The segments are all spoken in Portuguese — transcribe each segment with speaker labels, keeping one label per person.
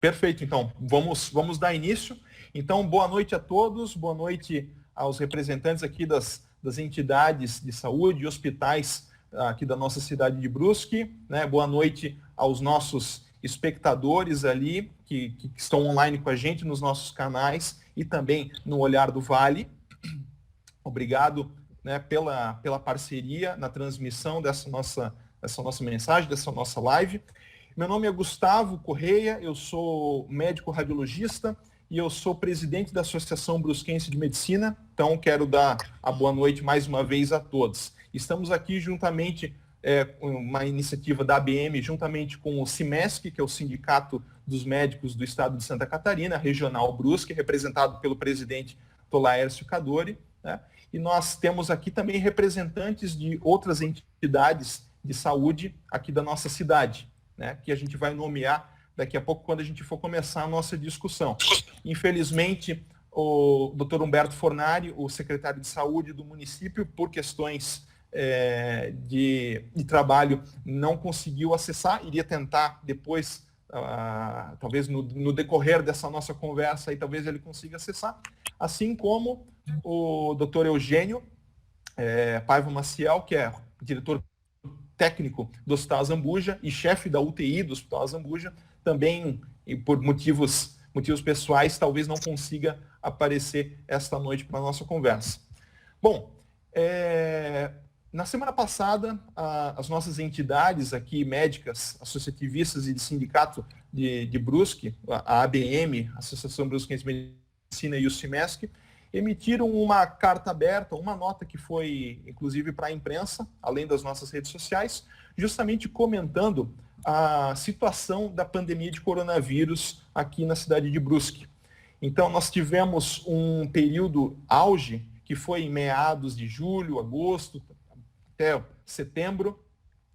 Speaker 1: Perfeito, então, vamos dar início. Então, boa noite a todos, boa noite aos representantes aqui das entidades de saúde e hospitais aqui da nossa cidade de Brusque, né? Boa noite aos nossos espectadores ali que estão online com a gente nos nossos canais e também no Olhar do Vale. Obrigado, né, pela parceria na transmissão dessa nossa mensagem, dessa nossa live. Meu nome é Gustavo Correia, eu sou médico radiologista e eu sou presidente da Associação Brusquense de Medicina, então quero dar a boa noite mais uma vez a todos. Estamos aqui juntamente, uma iniciativa da ABM, juntamente com o CIMESC, que é o Sindicato dos Médicos do Estado de Santa Catarina, regional Brusque, representado pelo presidente Tolaércio Cadori, né? E nós temos aqui também representantes de outras entidades de saúde aqui da nossa cidade, né, que a gente vai nomear daqui a pouco quando a gente for começar a nossa discussão. Infelizmente, o Dr. Humberto Fornari, o secretário de saúde do município, por questões de trabalho, não conseguiu acessar, iria tentar depois, talvez no decorrer dessa nossa conversa, aí, talvez ele consiga acessar, assim como o Dr. Eugênio Paiva Maciel, que é diretor técnico do Hospital Azambuja e chefe da UTI do Hospital Azambuja, também, e por motivos pessoais, talvez não consiga aparecer esta noite para a nossa conversa. Bom, na semana passada, as nossas entidades aqui, médicas, associativistas e de sindicato de Brusque, a ABM, Associação Brusquense de Medicina, e o CIMESC, emitiram uma carta aberta, uma nota que foi, inclusive, para a imprensa, além das nossas redes sociais, justamente comentando a situação da pandemia de coronavírus aqui na cidade de Brusque. Então, nós tivemos um período auge, que foi em meados de julho, agosto, até setembro,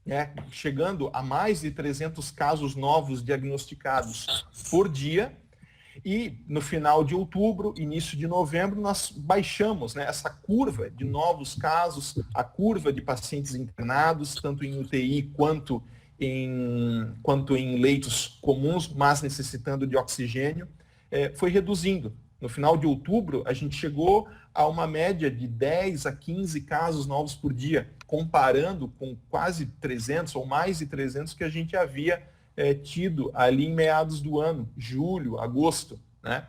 Speaker 1: né, chegando a mais de 300 casos novos diagnosticados por dia. E no final de outubro, início de novembro, nós baixamos, né, essa curva de novos casos, a curva de pacientes internados, tanto em UTI quanto em leitos comuns, mas necessitando de oxigênio, foi reduzindo. No final de outubro, a gente chegou a uma média de 10 a 15 casos novos por dia, comparando com quase 300 ou mais de 300 que a gente havia tido ali em meados do ano, julho, agosto, né?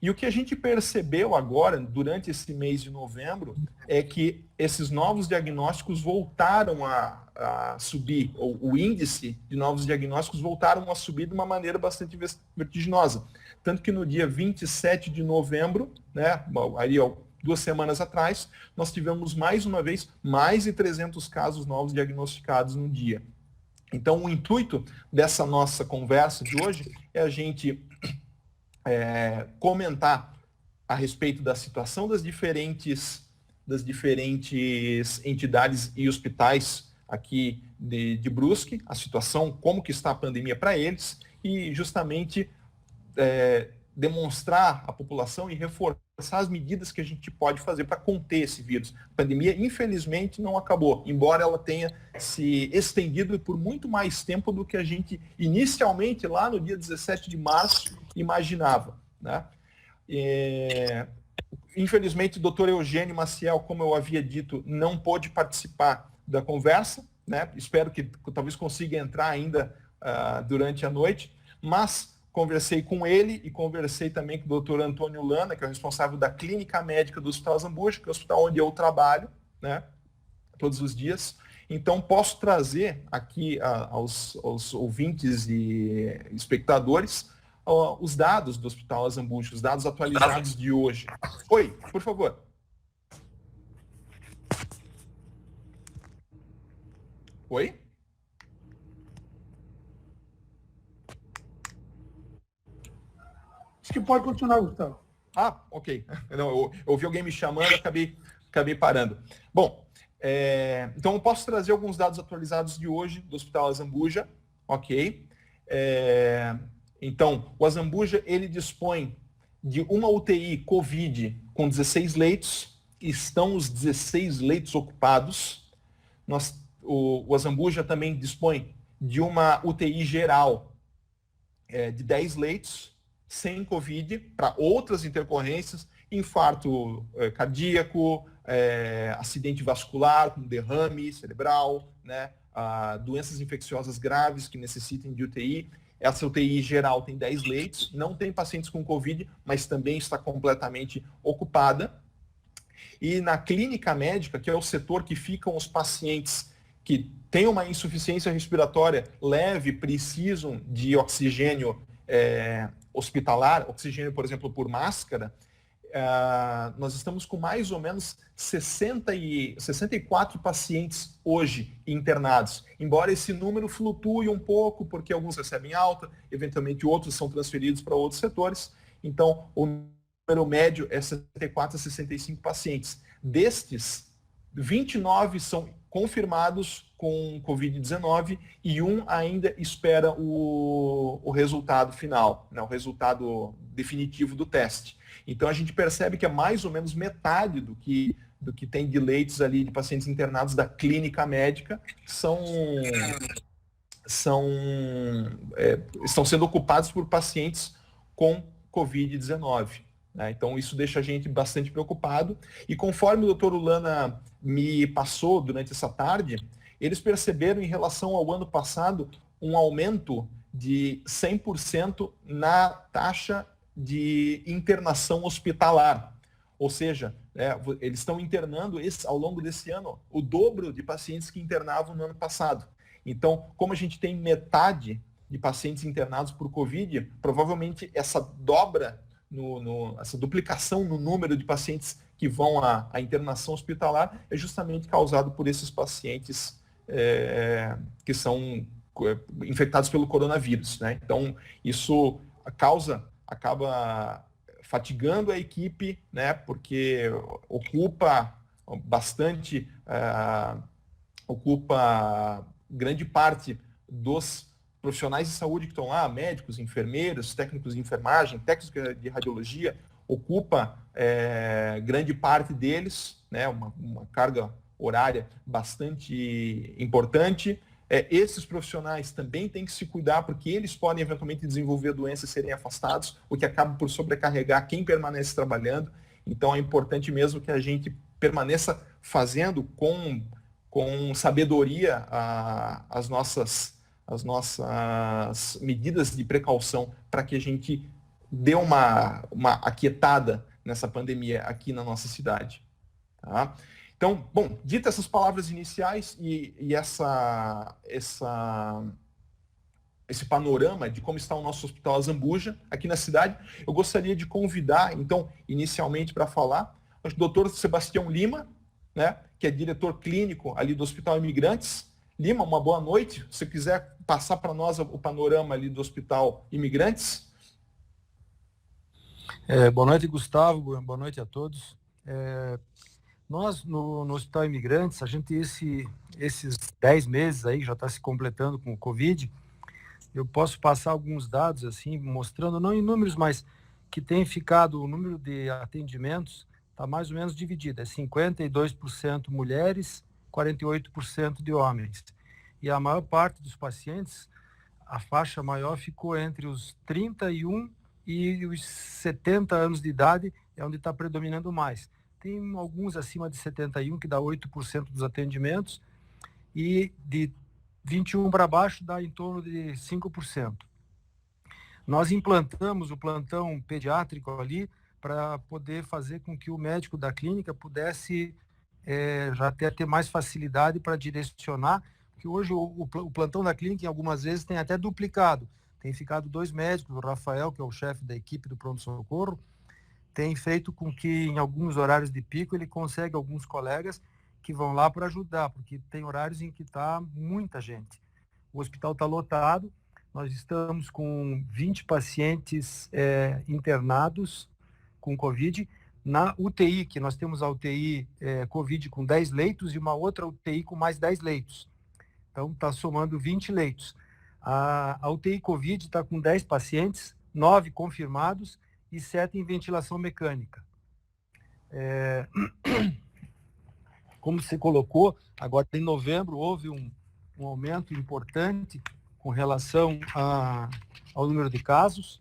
Speaker 1: E o que a gente percebeu agora, durante esse mês de novembro, é que esses novos diagnósticos voltaram a subir, ou o índice de novos diagnósticos voltaram a subir de uma maneira bastante vertiginosa. Tanto que no dia 27 de novembro, né, aí 2 semanas atrás, nós tivemos mais uma vez mais de 300 casos novos diagnosticados no dia. Então, o intuito dessa nossa conversa de hoje é a gente comentar a respeito da situação das diferentes entidades e hospitais aqui de Brusque, a situação, como que está a pandemia para eles, e justamente demonstrar à população e reforçar as medidas que a gente pode fazer para conter esse vírus. A pandemia, infelizmente, não acabou, embora ela tenha se estendido por muito mais tempo do que a gente inicialmente, lá no dia 17 de março, imaginava, né? Infelizmente, o doutor Eugênio Maciel, como eu havia dito, não pôde participar da conversa, né? Espero que talvez consiga entrar ainda durante a noite, mas conversei com ele e conversei também com o doutor Antônio Lana, que é o responsável da clínica médica do Hospital Azambuja, que é o hospital onde eu trabalho, né, todos os dias. Então, posso trazer aqui aos ouvintes e espectadores os dados do Hospital Azambuja, os dados atualizados de hoje. Oi, por favor. Oi?
Speaker 2: Acho que pode continuar, Gustavo.
Speaker 1: Ok. Não, eu ouvi alguém me chamando, acabei parando. Bom, então eu posso trazer alguns dados atualizados de hoje do Hospital Azambuja, ok? Então, o Azambuja, ele dispõe de uma UTI COVID com 16 leitos, estão os 16 leitos ocupados. O Azambuja também dispõe de uma UTI geral de 10 leitos sem Covid para outras intercorrências, infarto cardíaco, acidente vascular, com derrame cerebral, né? Doenças infecciosas graves que necessitem de UTI. Essa UTI geral tem 10 leitos, não tem pacientes com Covid, mas também está completamente ocupada. E na clínica médica, que é o setor que ficam os pacientes que têm uma insuficiência respiratória leve, precisam de oxigênio hospitalar, oxigênio, por exemplo, por máscara, nós estamos com mais ou menos 64 pacientes hoje internados, embora esse número flutue um pouco, porque alguns recebem alta, eventualmente outros são transferidos para outros setores, então o número médio é 64 a 65 pacientes. Destes, 29 são confirmados com Covid-19 e um ainda espera o resultado final, né, o resultado definitivo do teste. Então a gente percebe que é mais ou menos metade do que tem de leitos ali de pacientes internados da clínica médica estão sendo ocupados por pacientes com Covid-19. Né? Então isso deixa a gente bastante preocupado. E conforme o doutor Ulana me passou durante essa tarde, eles perceberam em relação ao ano passado um aumento de 100% na taxa de internação hospitalar. Ou seja, eles estão internando ao longo desse ano o dobro de pacientes que internavam no ano passado. Então, como a gente tem metade de pacientes internados por Covid, provavelmente essa dobra, essa duplicação no número de pacientes que vão à internação hospitalar é justamente causado por esses pacientes que são infectados pelo coronavírus. Né? Então, isso acaba fatigando a equipe, né? Porque ocupa grande parte dos profissionais de saúde que estão lá, médicos, enfermeiros, técnicos de enfermagem, técnicos de radiologia, ocupa grande parte deles, né? Uma carga horária bastante importante. Esses profissionais também têm que se cuidar, porque eles podem eventualmente desenvolver doenças e serem afastados, o que acaba por sobrecarregar quem permanece trabalhando. Então é importante mesmo que a gente permaneça fazendo com sabedoria as nossas medidas de precaução para que a gente dê uma aquietada nessa pandemia aqui na nossa cidade. Tá? Então, bom, ditas essas palavras iniciais e esse panorama de como está o nosso Hospital Azambuja aqui na cidade, eu gostaria de convidar, então, inicialmente para falar, o doutor Sebastião Lima, né, que é diretor clínico ali do Hospital Imigrantes. Lima, uma boa noite. Se quiser passar para nós o panorama ali do Hospital Imigrantes.
Speaker 2: Boa noite, Gustavo. Boa noite a todos. Nós, no Hospital Imigrantes, a gente, esses 10 meses aí, já está se completando com o Covid, eu posso passar alguns dados, assim, mostrando, não em números, mas que tem ficado, o número de atendimentos está mais ou menos dividido, 52% mulheres, 48% de homens. E a maior parte dos pacientes, a faixa maior ficou entre os 31 e os 70 anos de idade, é onde está predominando mais. Tem alguns acima de 71, que dá 8% dos atendimentos, e de 21 para baixo dá em torno de 5%. Nós implantamos o plantão pediátrico ali para poder fazer com que o médico da clínica pudesse já ter mais facilidade para direcionar, porque hoje o plantão da clínica, em algumas vezes, tem até duplicado. Tem ficado 2 médicos, o Rafael, que é o chefe da equipe do pronto-socorro, tem feito com que em alguns horários de pico ele consegue alguns colegas que vão lá para ajudar, porque tem horários em que está muita gente. O hospital está lotado, nós estamos com 20 pacientes internados com Covid. Na UTI, que nós temos a UTI Covid com 10 leitos e uma outra UTI com mais 10 leitos. Então está somando 20 leitos. A UTI Covid está com 10 pacientes, 9 confirmados, e 7 em ventilação mecânica. Como você colocou, agora em novembro houve um aumento importante com com relação ao número de casos,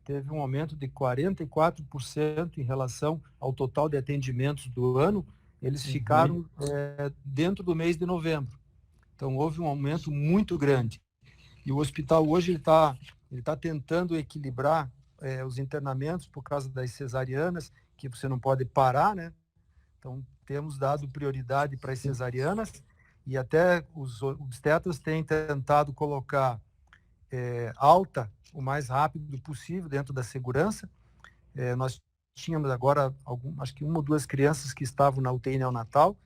Speaker 2: teve um aumento de 44% em relação ao total de atendimentos do ano. Eles ficaram dentro do mês de novembro. Então, houve um aumento muito grande. E o hospital hoje ele tá tentando equilibrar os internamentos por causa das cesarianas, que você não pode parar, né? Então, temos dado prioridade para as cesarianas e até os obstetras têm tentado colocar alta o mais rápido possível dentro da segurança. Nós tínhamos agora, acho que 1 ou 2 crianças que estavam na UTI neonatal,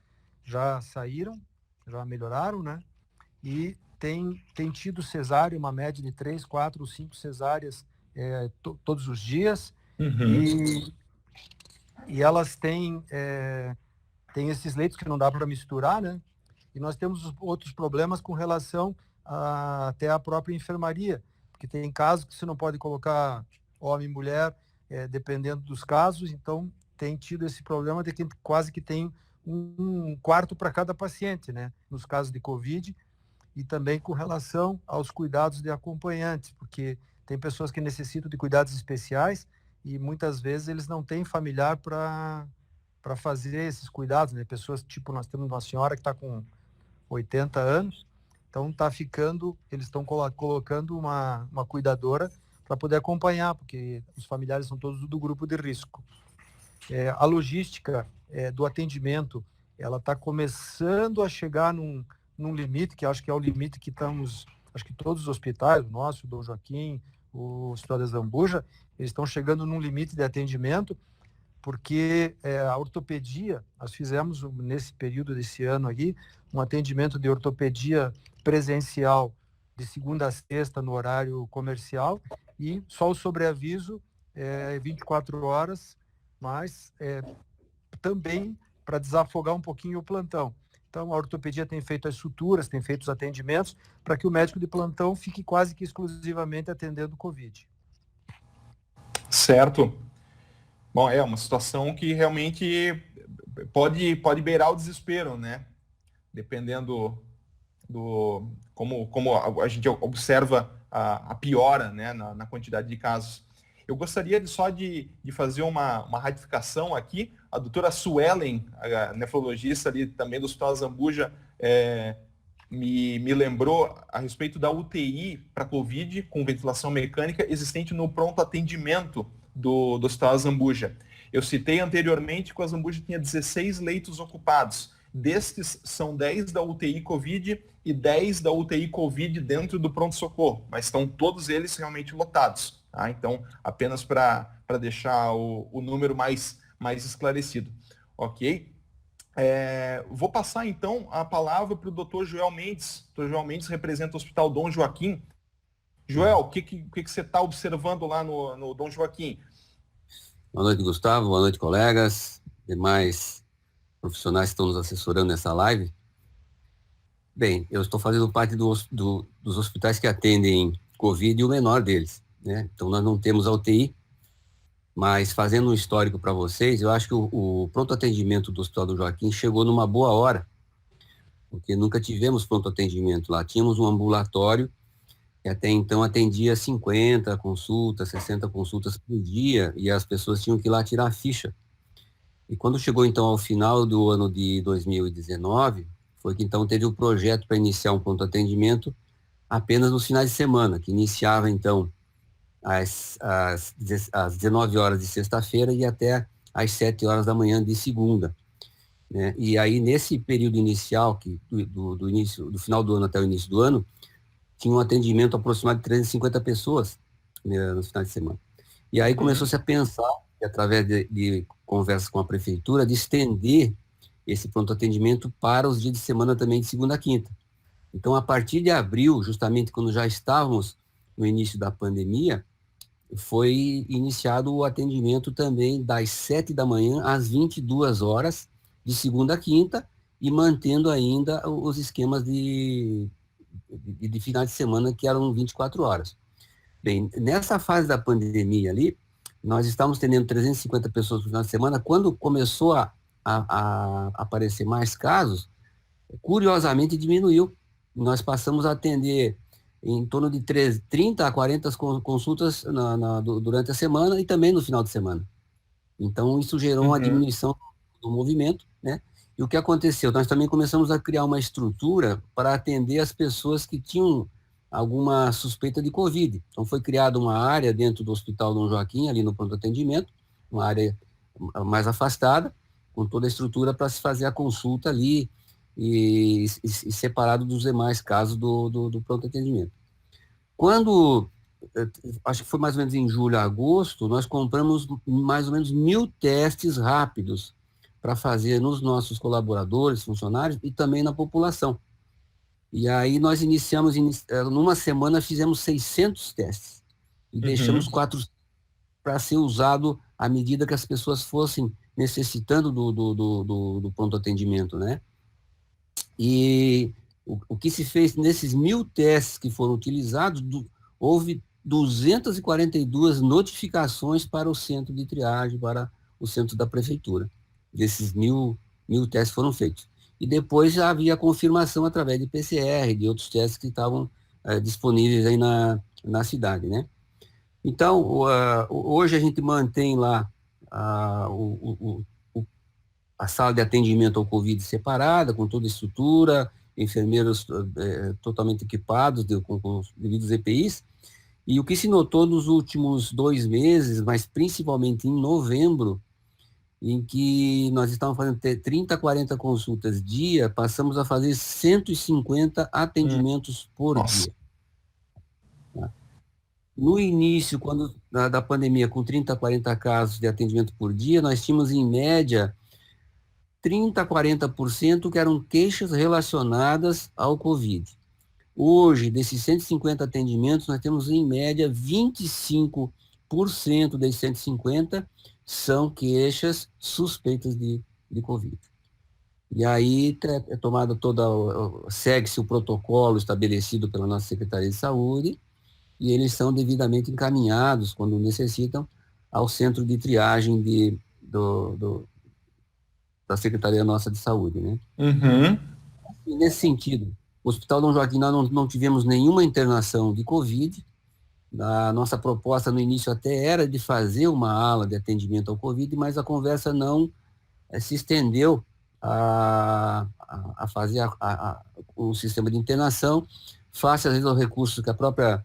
Speaker 2: já saíram, já melhoraram, né? E tem tido cesárea, uma média de 3, 4, 5 cesáreas todos os dias. E elas têm esses leitos que não dá para misturar, né? E nós temos outros problemas com relação até à própria enfermaria, porque tem casos que você não pode colocar homem e mulher, dependendo dos casos. Então, tem tido esse problema de que quase que tem um quarto para cada paciente, né? Nos casos de Covid, e também com relação aos cuidados de acompanhantes, porque tem pessoas que necessitam de cuidados especiais e muitas vezes eles não têm familiar para fazer esses cuidados, né? Pessoas, tipo, nós temos uma senhora que está com 80 anos, então eles estão colocando uma cuidadora para poder acompanhar, porque os familiares são todos do grupo de risco. A logística do atendimento, ela está começando a chegar num limite, que acho que é o limite que estamos, acho que todos os hospitais, o nosso, o Dom Joaquim, o Hospital da Zambuja, eles estão chegando num limite de atendimento, porque a ortopedia, nós fizemos nesse período desse ano aqui, um atendimento de ortopedia presencial de segunda a sexta no horário comercial, e só o sobreaviso 24 horas, mas também para desafogar um pouquinho o plantão. Então, a ortopedia tem feito as suturas, tem feito os atendimentos, para que o médico de plantão fique quase que exclusivamente atendendo o Covid.
Speaker 1: Certo. Bom, é uma situação que realmente pode beirar o desespero, né? Dependendo como a gente observa a piora, né, na quantidade de casos. Eu gostaria só de fazer uma ratificação aqui. A doutora Suelen, a nefrologista ali também do Hospital Zambuja, me lembrou a respeito da UTI para Covid com ventilação mecânica existente no pronto atendimento do Hospital Zambuja. Eu citei anteriormente que o Zambuja tinha 16 leitos ocupados. Destes, são 10 da UTI Covid e 10 da UTI Covid dentro do pronto-socorro, mas estão todos eles realmente lotados. Tá? Então, apenas para deixar o número mais esclarecido. Ok? Vou passar, então, a palavra para o Dr. Joel Mendes. O Dr. Joel Mendes representa o Hospital Dom Joaquim. Joel, o que você está observando lá no Dom Joaquim?
Speaker 3: Boa noite, Gustavo. Boa noite, colegas. Demais profissionais que estão nos assessorando nessa live. Bem, eu estou fazendo parte dos hospitais que atendem Covid e o menor deles, né? Então, nós não temos a UTI, mas fazendo um histórico para vocês, eu acho que o pronto atendimento do Hospital do Joaquim chegou numa boa hora, porque nunca tivemos pronto atendimento lá. Tínhamos um ambulatório que até então atendia 50 consultas, 60 consultas por dia, e as pessoas tinham que ir lá tirar a ficha. E quando chegou, então, ao final do ano de 2019, foi que, então, teve o projeto para iniciar um pronto atendimento apenas nos finais de semana, que iniciava, então, às 19 horas de sexta-feira e até às 7 horas da manhã de segunda, né? E aí, nesse período inicial, do final do ano até o início do ano, tinha um atendimento aproximado de 350 pessoas, né, nos finais de semana. E aí começou-se a pensar, através de conversas com a prefeitura, de estender esse pronto atendimento para os dias de semana também, de segunda a quinta. Então, a partir de abril, justamente quando já estávamos no início da pandemia, foi iniciado o atendimento também das 7 da manhã às 22 horas, de segunda a quinta, e mantendo ainda os esquemas de final de semana, que eram 24 horas. Bem, nessa fase da pandemia ali, nós estávamos atendendo 350 pessoas no final de semana. Quando começou a aparecer mais casos, curiosamente diminuiu. Nós passamos a atender em torno de 30 a 40 consultas durante a semana e também no final de semana. Então, isso gerou uma diminuição do movimento, né? E o que aconteceu? Nós também começamos a criar uma estrutura para atender as pessoas que tinham alguma suspeita de Covid. Então, foi criada uma área dentro do Hospital Dom Joaquim, ali no pronto atendimento, uma área mais afastada, com toda a estrutura para se fazer a consulta ali e separado dos demais casos do pronto atendimento. Quando, acho que foi mais ou menos em julho, agosto, nós compramos mais ou menos 1.000 testes rápidos para fazer nos nossos colaboradores, funcionários e também na população. E aí nós iniciamos, numa semana fizemos 600 testes e deixamos 400 para ser usado à medida que as pessoas fossem necessitando do pronto atendimento, né? E o que se fez nesses 1.000 testes que foram utilizados, houve 242 notificações para o centro de triagem, para o centro da prefeitura. Desses 1.000 testes foram feitos. E depois já havia confirmação através de PCR, de outros testes que estavam disponíveis aí na cidade, né? Então, hoje a gente mantém lá a sala de atendimento ao Covid separada, com toda a estrutura, enfermeiros totalmente equipados, com os devidos EPIs. E o que se notou nos últimos 2 meses, mas principalmente em novembro, em que nós estávamos fazendo 30, 40 consultas dia, passamos a fazer 150 atendimentos por dia. No início, da pandemia, com 30, 40 casos de atendimento por dia, nós tínhamos, em média, 30 a 40% que eram queixas relacionadas ao Covid. Hoje, desses 150 atendimentos, nós temos, em média, 25% desses 150 são queixas suspeitas de Covid. E aí é tomada segue-se o protocolo estabelecido pela nossa Secretaria de Saúde, e eles são devidamente encaminhados, quando necessitam, ao centro de triagem da Secretaria Nossa de Saúde, né? E nesse sentido, o Hospital Dom Joaquim, nós não tivemos nenhuma internação de Covid. A nossa proposta no início até era de fazer uma ala de atendimento ao Covid, mas a conversa não se estendeu a fazer o sistema de internação, face às vezes ao recurso que a própria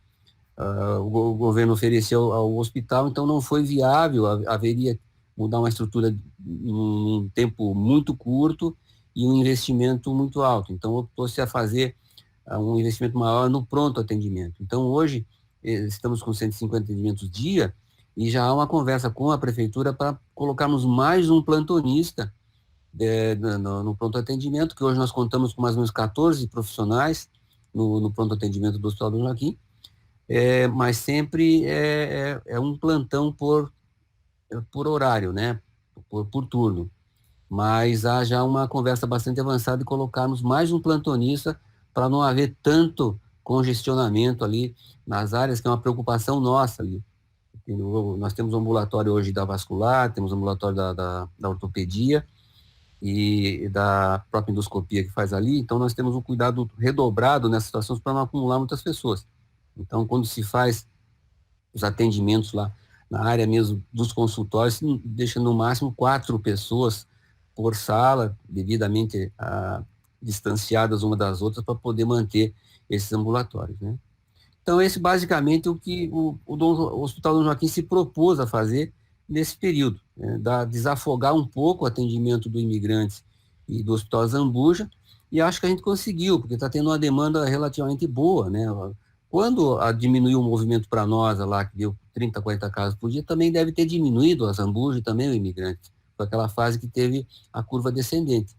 Speaker 3: o governo ofereceu ao hospital, então não foi viável, haveria mudar uma estrutura num tempo muito curto e um investimento muito alto. Então, optou-se a fazer um investimento maior no pronto atendimento. Então, hoje, estamos com 150 atendimentos dia e já há uma conversa com a prefeitura para colocarmos mais um plantonista no pronto atendimento, que hoje nós contamos com mais ou menos 14 profissionais no pronto atendimento do Hospital do Joaquim, mas sempre é um plantão por horário, né? Por turno. Mas há já uma conversa bastante avançada de colocarmos mais um plantonista para não haver tanto congestionamento ali nas áreas, que é uma preocupação nossa ali. Nós temos um ambulatório hoje da vascular, temos um ambulatório da ortopedia e da própria endoscopia que faz ali, então nós temos um cuidado redobrado nessas situações para não acumular muitas pessoas. Então, quando se faz os atendimentos lá na área mesmo dos consultórios, deixa no máximo 4 pessoas por sala, devidamente distanciadas uma das outras, para poder manter esses ambulatórios, né? Então, esse basicamente o que o Hospital Dom Joaquim se propôs a fazer nesse período, né? Desafogar um pouco o atendimento do imigrante e do Hospital Zambuja, e acho que a gente conseguiu, porque está tendo uma demanda relativamente boa, né? Quando diminuiu o movimento para nós, lá que deu 30, 40 casos por dia, também deve ter diminuído a Zambuja e também o imigrante. Foi aquela fase que teve a curva descendente.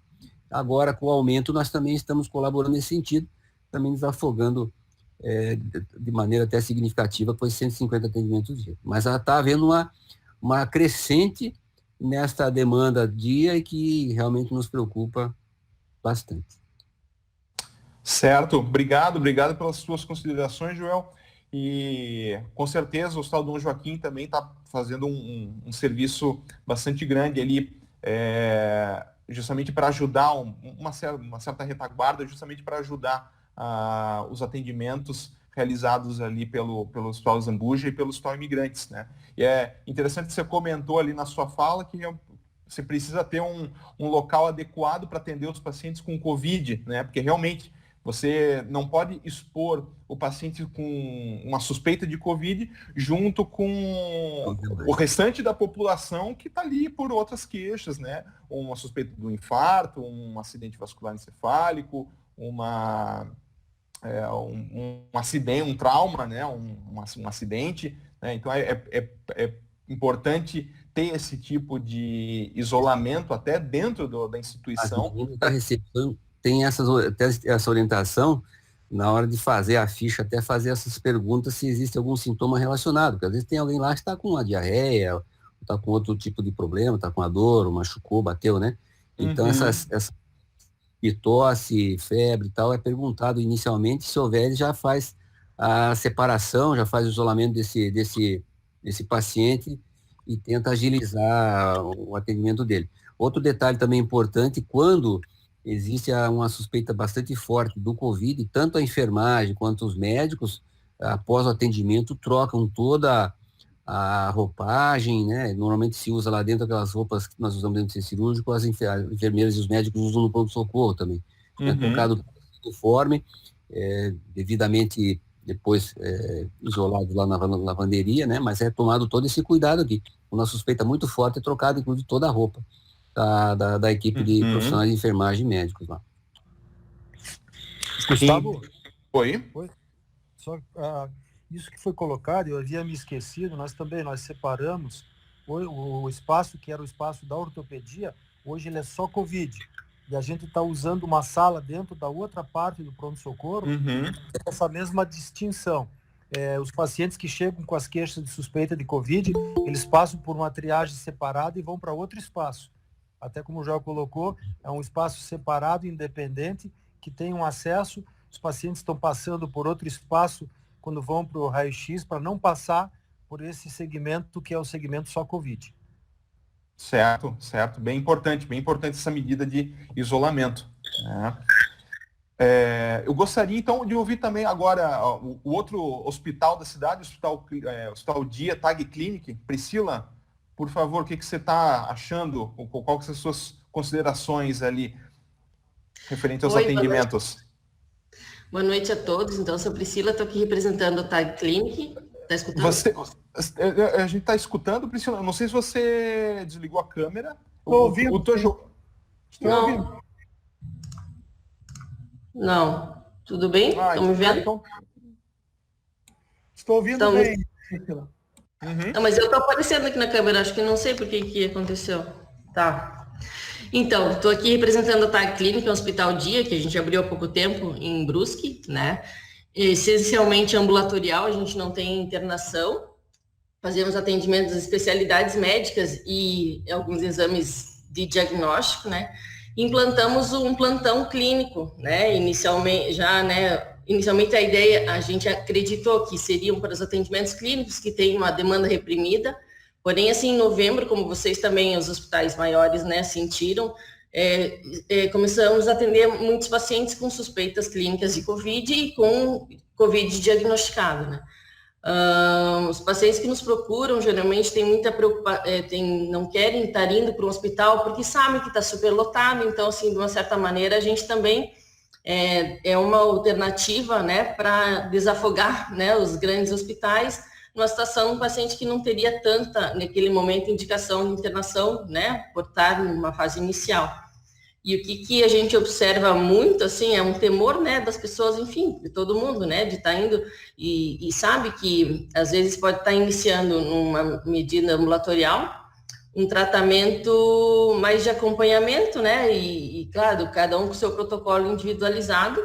Speaker 3: Agora, com o aumento, nós também estamos colaborando nesse sentido, também desafogando de maneira até significativa, pois 150 atendimentos por dia. Mas está havendo uma crescente nesta demanda dia e que realmente nos preocupa bastante.
Speaker 1: Certo, obrigado pelas suas considerações, Joel. E com certeza o Hospital Dom Joaquim também está fazendo um serviço bastante grande ali, justamente para ajudar uma certa retaguarda, justamente para ajudar os atendimentos realizados ali pelo Hospital Zambuja e pelo Hospital Imigrantes, né? E é interessante que você comentou ali na sua fala que você precisa ter um local adequado para atender os pacientes com Covid, né? Porque realmente você não pode expor o paciente com uma suspeita de Covid junto com o restante da população que está ali por outras queixas, né? Uma suspeita do infarto, um acidente vascular encefálico, um acidente, um trauma, né? Um acidente, né? Então é importante ter esse tipo de isolamento até dentro da instituição.
Speaker 3: Da recepção tem essa orientação na hora de fazer a ficha, até fazer essas perguntas se existe algum sintoma relacionado, porque às vezes tem alguém lá que está com uma diarreia, está com outro tipo de problema, está com a dor, machucou, bateu, né? Então essa tosse, febre e tal, é perguntado inicialmente, se houver, ele já faz a separação, já faz o isolamento desse paciente e tenta agilizar o atendimento dele. Outro detalhe também importante, quando existe uma suspeita bastante forte do Covid, tanto a enfermagem quanto os médicos, após o atendimento, trocam toda a roupagem, né? Normalmente se usa lá dentro aquelas roupas que nós usamos dentro do centro cirúrgico, as enfermeiras e os médicos usam no pronto-socorro também. É trocado o uniforme, devidamente depois isolado lá na lavanderia, né? Mas é tomado todo esse cuidado aqui. Uma suspeita muito forte é trocado, inclusive, toda a roupa da equipe de profissionais de enfermagem e médicos lá.
Speaker 2: Gustavo?
Speaker 1: Oi?
Speaker 2: Só isso que foi colocado, eu havia me esquecido, nós separamos o espaço que era o espaço da ortopedia, hoje ele é só Covid. E a gente está usando uma sala dentro da outra parte do pronto-socorro, essa mesma distinção. Os pacientes que chegam com as queixas de suspeita de Covid, eles passam por uma triagem separada e vão para outro espaço. Até como o João colocou, é um espaço separado, independente, que tem um acesso. Os pacientes estão passando por outro espaço quando vão para o raio-x, para não passar por esse segmento que é o segmento só Covid.
Speaker 1: Certo. Bem importante essa medida de isolamento, né? Eu gostaria, então, de ouvir também agora o outro hospital da cidade, o Hospital Dia Tag Clinic. Priscila, por favor, o que você está achando? Quais são as suas considerações ali referente aos atendimentos?
Speaker 4: Boa noite a todos. Então, eu sou Priscila, estou aqui representando o Tag Clinic. Está escutando?
Speaker 1: A gente está escutando, Priscila. Não sei se você desligou a câmera.
Speaker 2: Estou ouvindo.
Speaker 1: Ouvindo?
Speaker 4: Não. Tudo bem? Estão me vendo?
Speaker 1: Então...
Speaker 2: Estou ouvindo bem.
Speaker 4: Não, mas eu estou aparecendo aqui na câmera, acho que não sei por que aconteceu. Tá. Então, estou aqui representando a Tag Clinic, um hospital dia, que a gente abriu há pouco tempo em Brusque, né? Essencialmente ambulatorial, a gente não tem internação. Fazemos atendimentos das especialidades médicas e alguns exames de diagnóstico, né? Implantamos um plantão clínico, né? Inicialmente a ideia, a gente acreditou que seriam para os atendimentos clínicos que têm uma demanda reprimida, porém, assim, em novembro, como vocês também, os hospitais maiores, né, sentiram, começamos a atender muitos pacientes com suspeitas clínicas de Covid e com Covid diagnosticado, né? Os pacientes que nos procuram geralmente têm muita preocupação, não querem estar indo para um hospital porque sabem que está superlotado, então, assim, de uma certa maneira, a gente também é uma alternativa, né, para desafogar, né, os grandes hospitais numa situação de um paciente que não teria tanta, naquele momento, indicação de internação, né, por estar numa fase inicial. E o que a gente observa muito, assim, é um temor, né, das pessoas, enfim, de todo mundo, né, de estar indo e sabe que, às vezes, pode estar iniciando numa medida ambulatorial, um tratamento mais de acompanhamento, né, e claro, cada um com o seu protocolo individualizado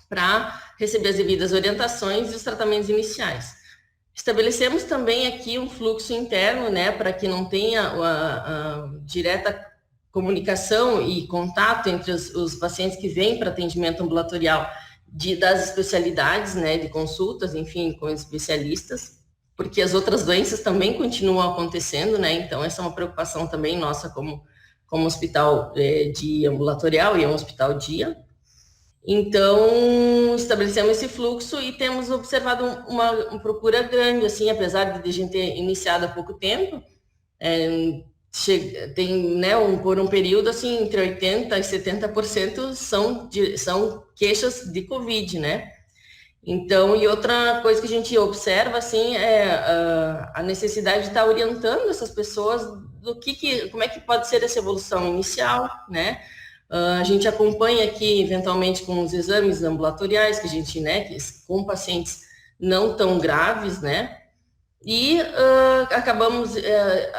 Speaker 4: para receber as devidas orientações e os tratamentos iniciais. Estabelecemos também aqui um fluxo interno, né, para que não tenha a direta comunicação e contato entre os pacientes que vêm para atendimento ambulatorial das especialidades, né, de consultas, enfim, com especialistas, porque as outras doenças também continuam acontecendo, né, então essa é uma preocupação também nossa como hospital de ambulatorial e um hospital dia. Então, estabelecemos esse fluxo e temos observado uma procura grande, assim, apesar de a gente ter iniciado há pouco tempo, tem, né, por um período, assim, entre 80% e 70% são queixas de Covid, né? Então, e outra coisa que a gente observa, assim, é a necessidade de estar orientando essas pessoas como é que pode ser essa evolução inicial, né? A gente acompanha aqui, eventualmente, com os exames ambulatoriais que a gente, né, com pacientes não tão graves, né? E acabamos,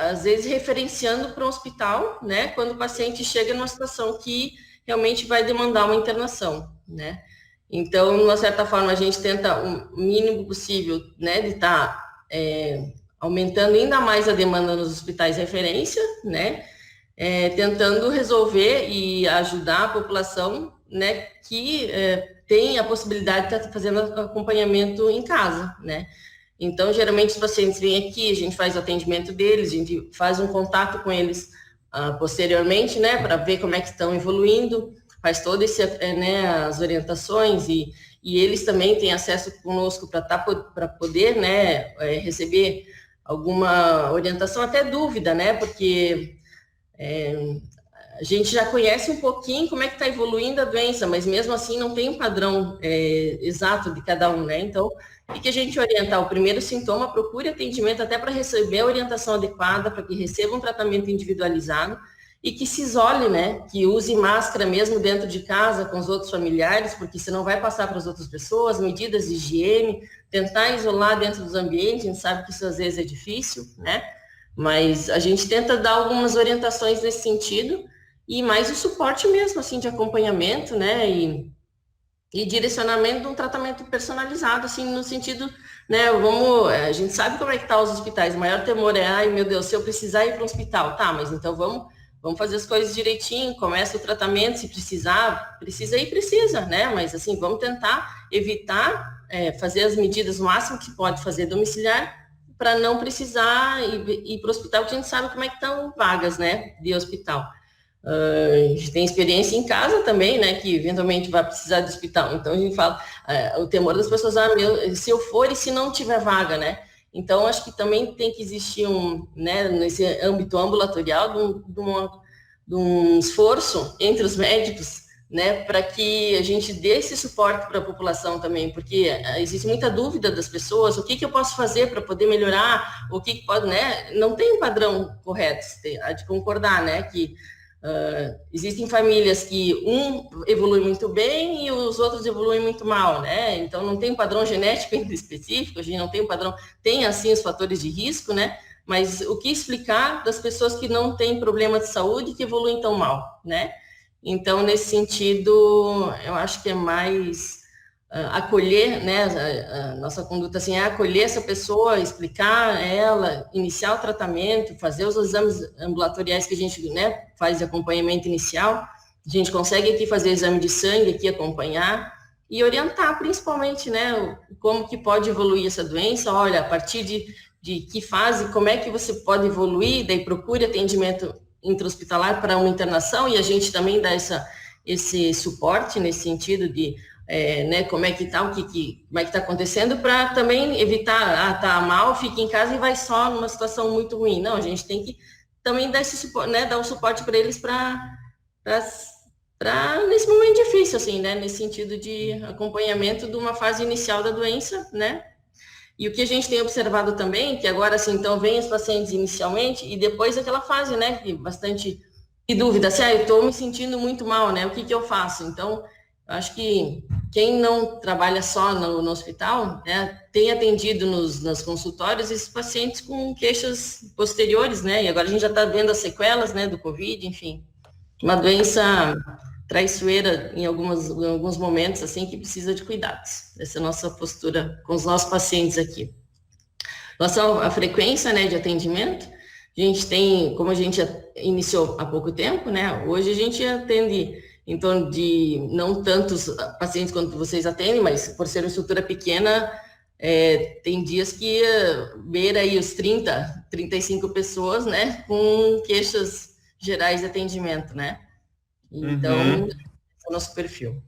Speaker 4: às vezes, referenciando para um hospital, né, quando o paciente chega numa situação que realmente vai demandar uma internação, né? Então, de uma certa forma, a gente tenta o mínimo possível, né, de estar aumentando ainda mais a demanda nos hospitais de referência, né, tentando resolver e ajudar a população, né, que tem a possibilidade de estar fazendo acompanhamento em casa, né. Então, geralmente, os pacientes vêm aqui, a gente faz o atendimento deles, a gente faz um contato com eles posteriormente, né, para ver como é que estão evoluindo, faz todo né, as orientações e eles também têm acesso conosco para poder, né, receber alguma orientação, até dúvida, né, porque a gente já conhece um pouquinho como é que está evoluindo a doença, mas mesmo assim não tem um padrão exato de cada um, né, então, o que a gente orienta? O primeiro sintoma, procure atendimento até para receber a orientação adequada, para que receba um tratamento individualizado, e que se isole, né, que use máscara mesmo dentro de casa com os outros familiares, porque senão vai passar para as outras pessoas, medidas de higiene, tentar isolar dentro dos ambientes, a gente sabe que isso às vezes é difícil, né, mas a gente tenta dar algumas orientações nesse sentido, e mais o suporte mesmo, assim, de acompanhamento, né, e direcionamento de um tratamento personalizado, assim, no sentido, né, a gente sabe como é que tá os hospitais, o maior temor é, ai meu Deus, se eu precisar ir para um hospital, tá, mas então vamos fazer as coisas direitinho, começa o tratamento, se precisar, precisa, né, mas assim, vamos tentar evitar, fazer as medidas o máximo que pode fazer domiciliar, para não precisar ir para o hospital, porque a gente sabe como é que estão vagas, né, de hospital. A gente tem experiência em casa também, né, que eventualmente vai precisar de hospital, então a gente fala, o temor das pessoas, se eu for e se não tiver vaga, né, então acho que também tem que existir né, nesse âmbito ambulatorial, de um esforço entre os médicos, né, para que a gente dê esse suporte para a população também, porque existe muita dúvida das pessoas, o que eu posso fazer para poder melhorar, o que pode, né, não tem um padrão correto, há de concordar, né, que existem famílias que evolui muito bem e os outros evoluem muito mal, né? Então não tem um padrão genético ainda específico, a gente não tem um padrão, tem assim os fatores de risco, né? Mas o que explicar das pessoas que não têm problema de saúde e que evoluem tão mal, né? Então, nesse sentido, eu acho que é mais acolher, né? A nossa conduta assim, é acolher essa pessoa, explicar ela, iniciar o tratamento, fazer os exames ambulatoriais que a gente, né, faz de acompanhamento inicial. A gente consegue aqui fazer exame de sangue, aqui acompanhar e orientar, principalmente, né, como que pode evoluir essa doença. Olha, a partir de que fase, como é que você pode evoluir, daí procure atendimento intra-hospitalar para uma internação, e a gente também dá esse suporte nesse sentido de né, como é que está, como é que está acontecendo, para também evitar, tá mal, fica em casa e vai só numa situação muito ruim. Não, a gente tem que também dar esse suporte, né, dar um suporte para eles para nesse momento difícil, assim, né, nesse sentido de acompanhamento de uma fase inicial da doença, né. E o que a gente tem observado também, que agora, assim, então, vem os pacientes inicialmente e depois aquela fase, né, que bastante de dúvida, assim, eu estou me sentindo muito mal, né, o que eu faço? Então, acho que quem não trabalha só no hospital, né, tem atendido nos consultórios esses pacientes com queixas posteriores, né, e agora a gente já está vendo as sequelas, né, do Covid, enfim, uma doença traiçoeira em alguns momentos, assim, que precisa de cuidados. Essa é a nossa postura com os nossos pacientes aqui. A frequência, né, de atendimento, a gente tem, como a gente iniciou há pouco tempo, né, hoje a gente atende em torno de, não tantos pacientes quanto vocês atendem, mas por ser uma estrutura pequena, tem dias que beira aí os 35 pessoas, né, com queixas gerais de atendimento, né. Então, esse é o nosso perfil.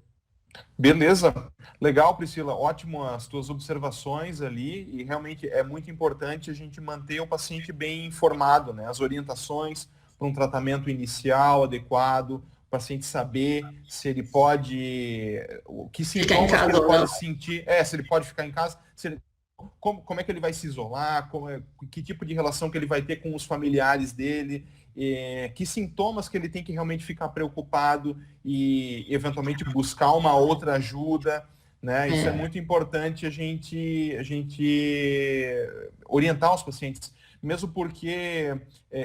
Speaker 1: Beleza. Legal, Priscila. Ótimo as tuas observações ali, e realmente é muito importante a gente manter o paciente bem informado, né? As orientações para um tratamento inicial adequado, o paciente saber se ele pode, que sintomas que ele pode sentir, se ele pode ficar em casa, como é que ele vai se isolar, que tipo de relação que ele vai ter com os familiares dele, que sintomas que ele tem que realmente ficar preocupado e eventualmente buscar uma outra ajuda, né? Isso é muito importante a gente orientar os pacientes, mesmo porque,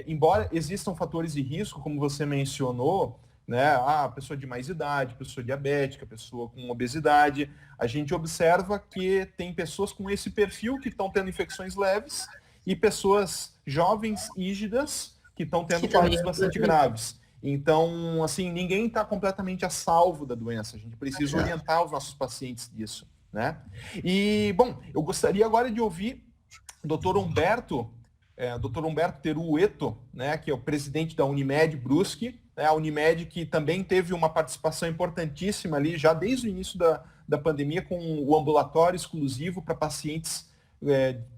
Speaker 1: embora existam fatores de risco, como você mencionou, né? Pessoa de mais idade, pessoa diabética, pessoa com obesidade, a gente observa que tem pessoas com esse perfil que estão tendo infecções leves e pessoas jovens, ígidas, que estão tendo quadros bastante graves. Então, assim, ninguém está completamente a salvo da doença. A gente precisa orientar os nossos pacientes disso, né? E, bom, eu gostaria agora de ouvir o Dr. Humberto Terueto, né, que é o presidente da Unimed Brusque, né, a Unimed que também teve uma participação importantíssima ali, já desde o início da pandemia, com o ambulatório exclusivo para pacientes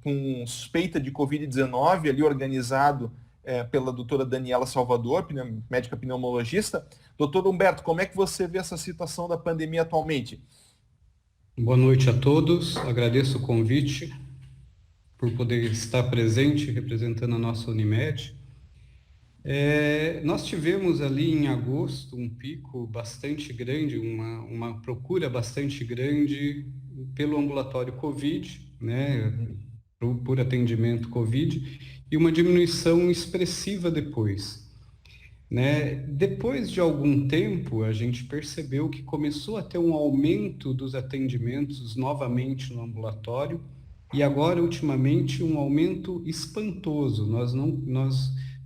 Speaker 1: com suspeita de Covid-19, ali organizado pela doutora Daniela Salvador, médica pneumologista. Doutor Humberto, como é que você vê essa situação da pandemia atualmente?
Speaker 5: Boa noite a todos, agradeço o convite por poder estar presente representando a nossa Unimed. Nós tivemos ali em agosto um pico bastante grande, uma procura bastante grande pelo ambulatório Covid, né, por atendimento Covid, e uma diminuição expressiva depois, né? Depois de algum tempo, a gente percebeu que começou a ter um aumento dos atendimentos novamente no ambulatório, e agora, ultimamente, um aumento espantoso.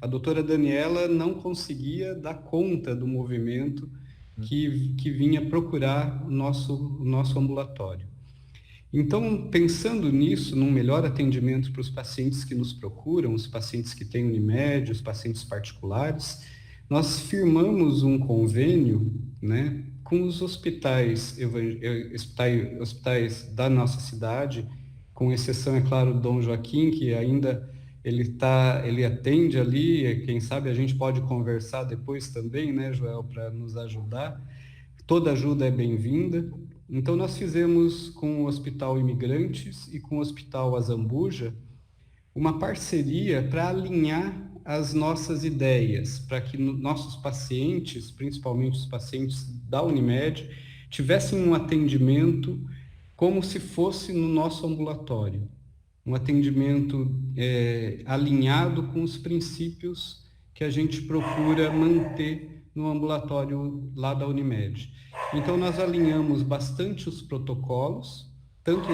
Speaker 5: A doutora Daniela não conseguia dar conta do movimento que vinha procurar o nosso ambulatório. Então, pensando nisso, num melhor atendimento para os pacientes que nos procuram, os pacientes que têm Unimed, os pacientes particulares, nós firmamos um convênio, né, com os hospitais da nossa cidade, com exceção, é claro, do Dom Joaquim, que ainda ele atende ali, quem sabe a gente pode conversar depois também, né, Joel, para nos ajudar. Toda ajuda é bem-vinda. Então, nós fizemos com o Hospital Imigrantes e com o Hospital Azambuja uma parceria para alinhar as nossas ideias, para que nossos pacientes, principalmente os pacientes da Unimed, tivessem um atendimento como se fosse no nosso ambulatório. Um atendimento alinhado com os princípios que a gente procura manter no ambulatório lá da Unimed. Então, nós alinhamos bastante os protocolos, tanto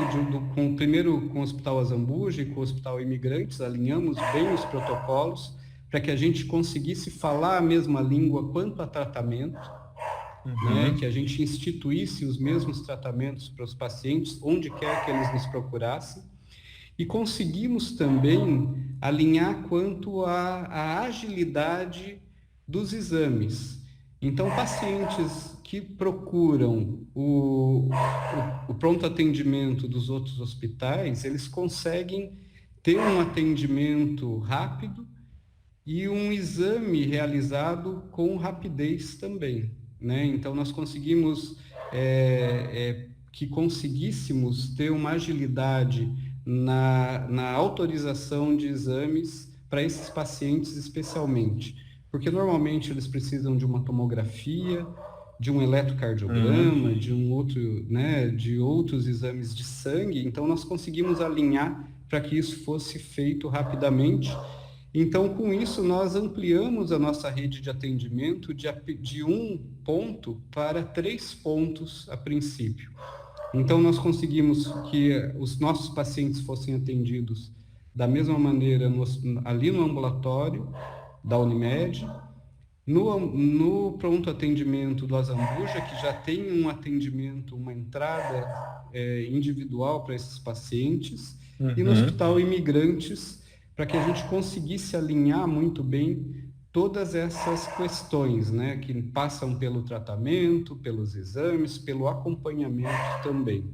Speaker 5: primeiro com o Hospital Azambuja e com o Hospital Imigrantes, alinhamos bem os protocolos para que a gente conseguisse falar a mesma língua quanto a tratamento, né, que a gente instituísse os mesmos tratamentos para os pacientes, onde quer que eles nos procurassem, e conseguimos também alinhar quanto à agilidade dos exames. Então, pacientes que procuram o pronto atendimento dos outros hospitais, eles conseguem ter um atendimento rápido e um exame realizado com rapidez também, né? Então, nós conseguimos que conseguíssemos ter uma agilidade na autorização de exames para esses pacientes especialmente, porque normalmente eles precisam de uma tomografia, de um eletrocardiograma, de outros exames de sangue. Então, nós conseguimos alinhar para que isso fosse feito rapidamente. Então, com isso, nós ampliamos a nossa rede de atendimento de 1 ponto para 3 pontos a princípio. Então, nós conseguimos que os nossos pacientes fossem atendidos da mesma maneira ali no ambulatório da Unimed, no pronto atendimento do Azambuja, que já tem um atendimento, uma entrada individual para esses pacientes, e no Hospital Imigrantes, para que a gente conseguisse alinhar muito bem todas essas questões, né, que passam pelo tratamento, pelos exames, pelo acompanhamento também.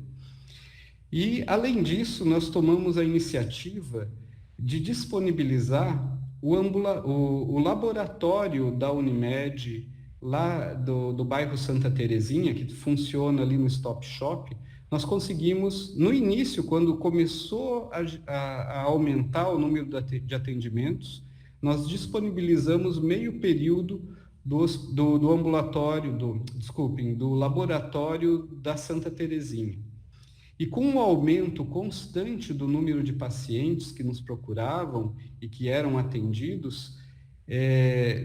Speaker 5: E, além disso, nós tomamos a iniciativa de disponibilizar o laboratório da Unimed, lá do bairro Santa Terezinha, que funciona ali no Stop Shop. Nós conseguimos, no início, quando começou a aumentar o número de atendimentos, nós disponibilizamos meio período do ambulatório, do laboratório da Santa Terezinha. E com o aumento constante do número de pacientes que nos procuravam e que eram atendidos,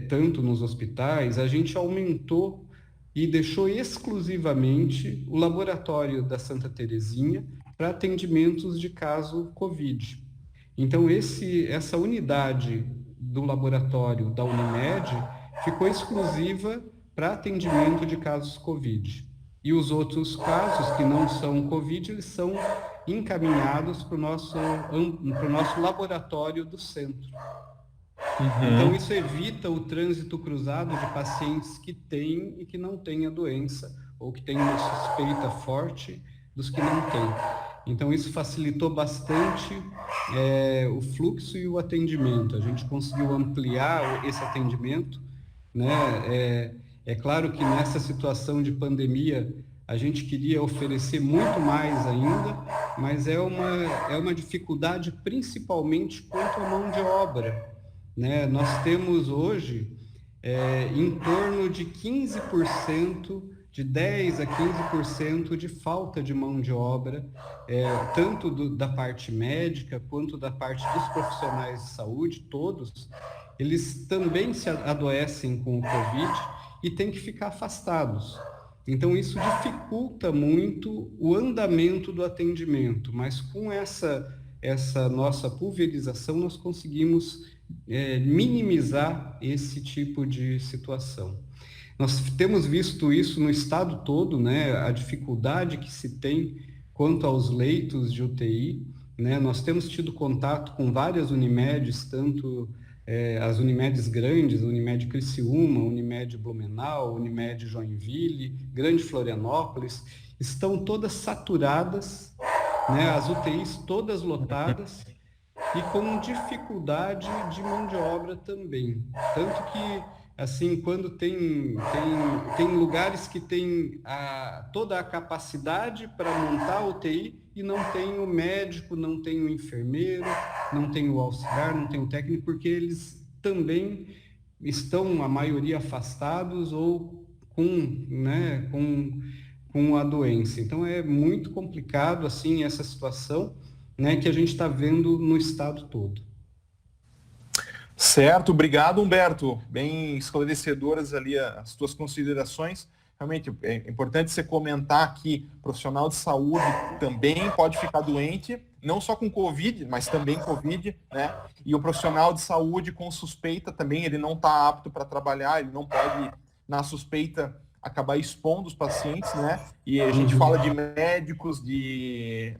Speaker 5: tanto nos hospitais, a gente aumentou e deixou exclusivamente o laboratório da Santa Terezinha para atendimentos de caso Covid. Então, essa unidade do laboratório da Unimed ficou exclusiva para atendimento de casos Covid. E os outros casos que não são Covid, eles são encaminhados para o nosso laboratório do centro. Então, isso evita o trânsito cruzado de pacientes que têm e que não têm a doença, ou que têm uma suspeita forte dos que não têm. Então, isso facilitou bastante o fluxo e o atendimento. A gente conseguiu ampliar esse atendimento, né? É claro que nessa situação de pandemia, a gente queria oferecer muito mais ainda, mas é uma dificuldade principalmente quanto à mão de obra. Né? Nós temos hoje em torno de 15%, de 10% a 15% de falta de mão de obra, tanto da parte médica quanto da parte dos profissionais de saúde, todos, eles também se adoecem com o Covid e têm que ficar afastados. Então, isso dificulta muito o andamento do atendimento, mas com essa nossa pulverização, nós conseguimos minimizar esse tipo de situação. Nós temos visto isso no estado todo, né? A dificuldade que se tem quanto aos leitos de UTI, né? Nós temos tido contato com várias Unimedes, tanto as Unimedes grandes, Unimed Criciúma, Unimed Blumenau, Unimed Joinville, Grande Florianópolis, estão todas saturadas, né? As UTIs todas lotadas e com dificuldade de mão de obra também. Tanto que, assim, quando tem lugares que tem toda a capacidade para montar a UTI e não tem o médico, não tem o enfermeiro, não tem o auxiliar, não tem o técnico, porque eles também estão, a maioria, afastados ou com a doença. Então, é muito complicado, assim, essa situação, né, que a gente está vendo no estado todo.
Speaker 1: Certo, obrigado, Humberto. Bem esclarecedoras ali as tuas considerações. Realmente é importante você comentar que o profissional de saúde também pode ficar doente, não só com Covid, mas também Covid, né? E o profissional de saúde com suspeita também, ele não está apto para trabalhar, ele não pode, na suspeita, acabar expondo os pacientes, né? E a gente fala de médicos, de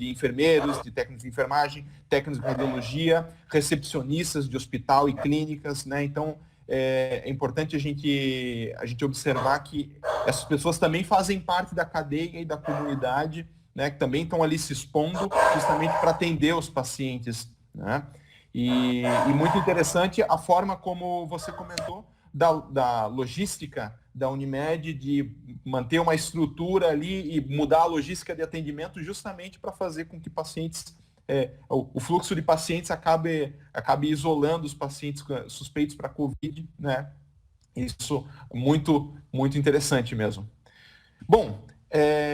Speaker 1: enfermeiros, de técnicos de enfermagem, técnicos de radiologia, recepcionistas de hospital e clínicas, né? Então, é importante a gente observar que essas pessoas também fazem parte da cadeia e da comunidade, né? Que também estão ali se expondo justamente para atender os pacientes, né? E muito interessante a forma como você comentou da logística da Unimed, de manter uma estrutura ali e mudar a logística de atendimento justamente para fazer com que pacientes, o fluxo de pacientes acabe isolando os pacientes suspeitos para Covid, né? Isso muito, muito interessante mesmo. Bom,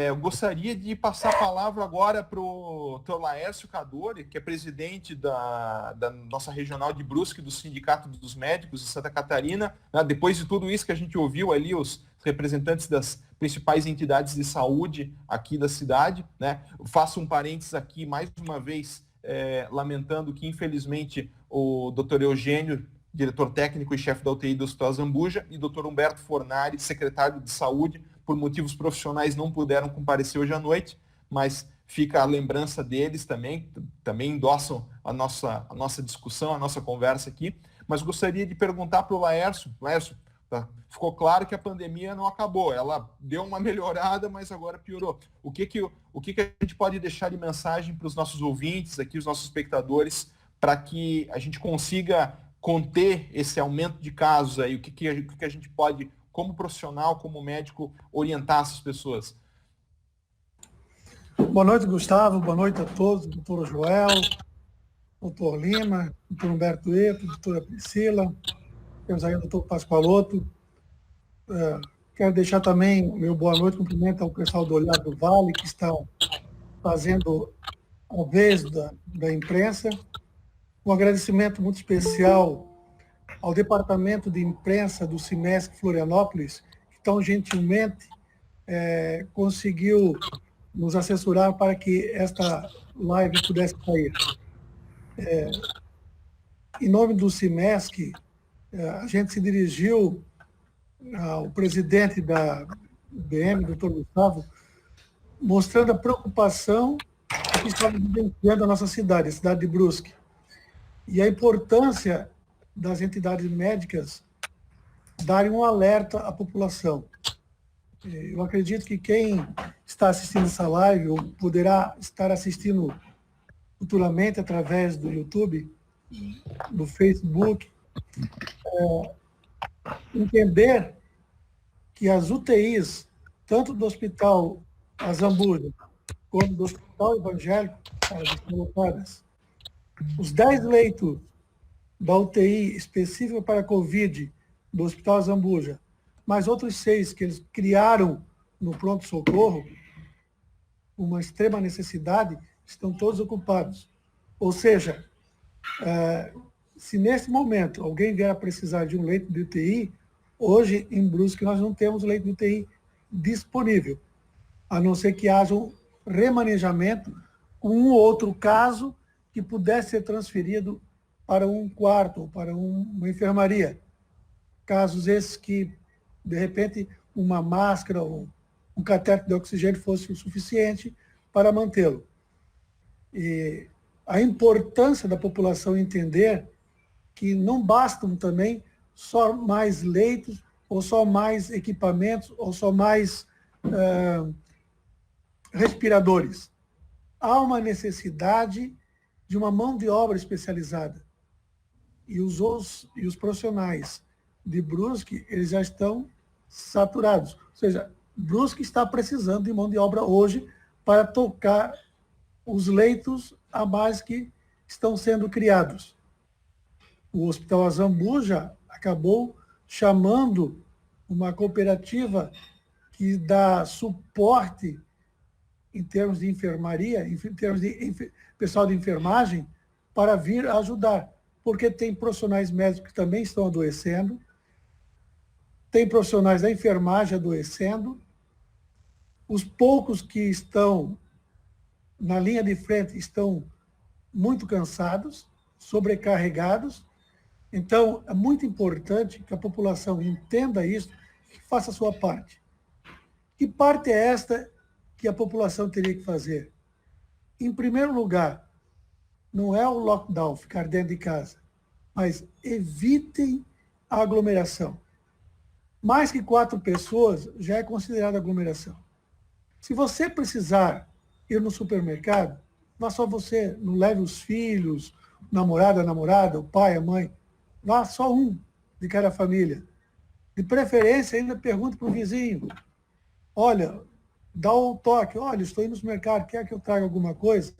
Speaker 1: eu gostaria de passar a palavra agora para o Dr. Laércio Cadore, que é presidente da nossa regional de Brusque, do Sindicato dos Médicos de Santa Catarina. Depois de tudo isso que a gente ouviu ali, os representantes das principais entidades de saúde aqui da cidade, né? Faço um parênteses aqui, mais uma vez, lamentando que, infelizmente, o Dr. Eugênio, diretor técnico e chefe da UTI do Hospital Zambuja, e Dr. Humberto Fornari, secretário de Saúde, por motivos profissionais não puderam comparecer hoje à noite, mas fica a lembrança deles também endossam a nossa discussão, a nossa conversa aqui. Mas gostaria de perguntar para o Laércio. Laércio, tá? Ficou claro que a pandemia não acabou, ela deu uma melhorada, mas agora piorou. O que a gente pode deixar de mensagem para os nossos ouvintes aqui, os nossos espectadores, para que a gente consiga conter esse aumento de casos aí? O que a gente pode, como profissional, como médico, orientar essas pessoas?
Speaker 6: Boa noite, Gustavo. Boa noite a todos, doutor Joel, doutor Lima, doutor Humberto Eto, doutora Priscila, temos aí o doutor Pascoaloto. Quero deixar também o meu boa noite, cumprimento ao pessoal do Olhar do Vale, que está fazendo a vez da imprensa. Um agradecimento muito especial ao Departamento de Imprensa do Cimesc Florianópolis, que tão gentilmente conseguiu nos assessorar para que esta live pudesse sair. Em nome do Cimesc, a gente se dirigiu ao presidente da UBM, doutor Gustavo, mostrando a preocupação que estava vivenciando a nossa cidade, a cidade de Brusque, e a importância das entidades médicas darem um alerta à população. Eu acredito que quem está assistindo essa live, ou poderá estar assistindo futuramente através do YouTube, do Facebook, entender que as UTIs, tanto do Hospital Azambuja, quanto do Hospital Evangélico, elas estão lotadas. Os 10 leitos da UTI específica para a Covid do Hospital Azambuja, mais outros 6 que eles criaram no pronto-socorro, uma extrema necessidade, estão todos ocupados. Ou seja, se nesse momento alguém vier a precisar de um leito de UTI, hoje em Brusque nós não temos leito de UTI disponível, a não ser que haja um remanejamento com um outro caso que pudesse ser transferido para um quarto ou para uma enfermaria. Casos esses que, de repente, uma máscara ou um catéter de oxigênio fosse o suficiente para mantê-lo. E a importância da população entender que não bastam também só mais leitos, ou só mais equipamentos, ou só mais respiradores. Há uma necessidade de uma mão de obra especializada. E os profissionais de Brusque, eles já estão saturados. Ou seja, Brusque está precisando de mão de obra hoje para tocar os leitos a mais que estão sendo criados. O Hospital Azambuja acabou chamando uma cooperativa que dá suporte em termos de enfermaria, em termos de pessoal de enfermagem, para vir ajudar, porque tem profissionais médicos que também estão adoecendo, tem profissionais da enfermagem adoecendo, os poucos que estão na linha de frente estão muito cansados, sobrecarregados. Então, é muito importante que a população entenda isso e faça a sua parte. Que parte é esta que a população teria que fazer? Em primeiro lugar, não é o lockdown, ficar dentro de casa, mas evitem a aglomeração. Mais que 4 pessoas já é considerada aglomeração. Se você precisar ir no supermercado, vá só você, não leve os filhos, o namorado, a namorada, o pai, a mãe, vá só um de cada família. De preferência, ainda pergunte para o vizinho, olha, dá um toque, olha, estou indo no supermercado, quer que eu traga alguma coisa?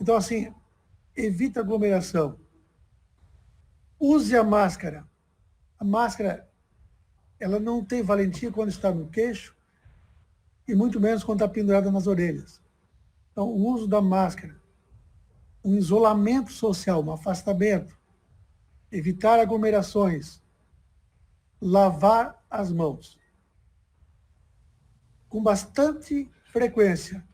Speaker 6: Então, assim, evita aglomeração. Use a máscara. A máscara, ela não tem valentia quando está no queixo e muito menos quando está pendurada nas orelhas. Então, o uso da máscara, um isolamento social, um afastamento, evitar aglomerações, lavar as mãos com bastante frequência.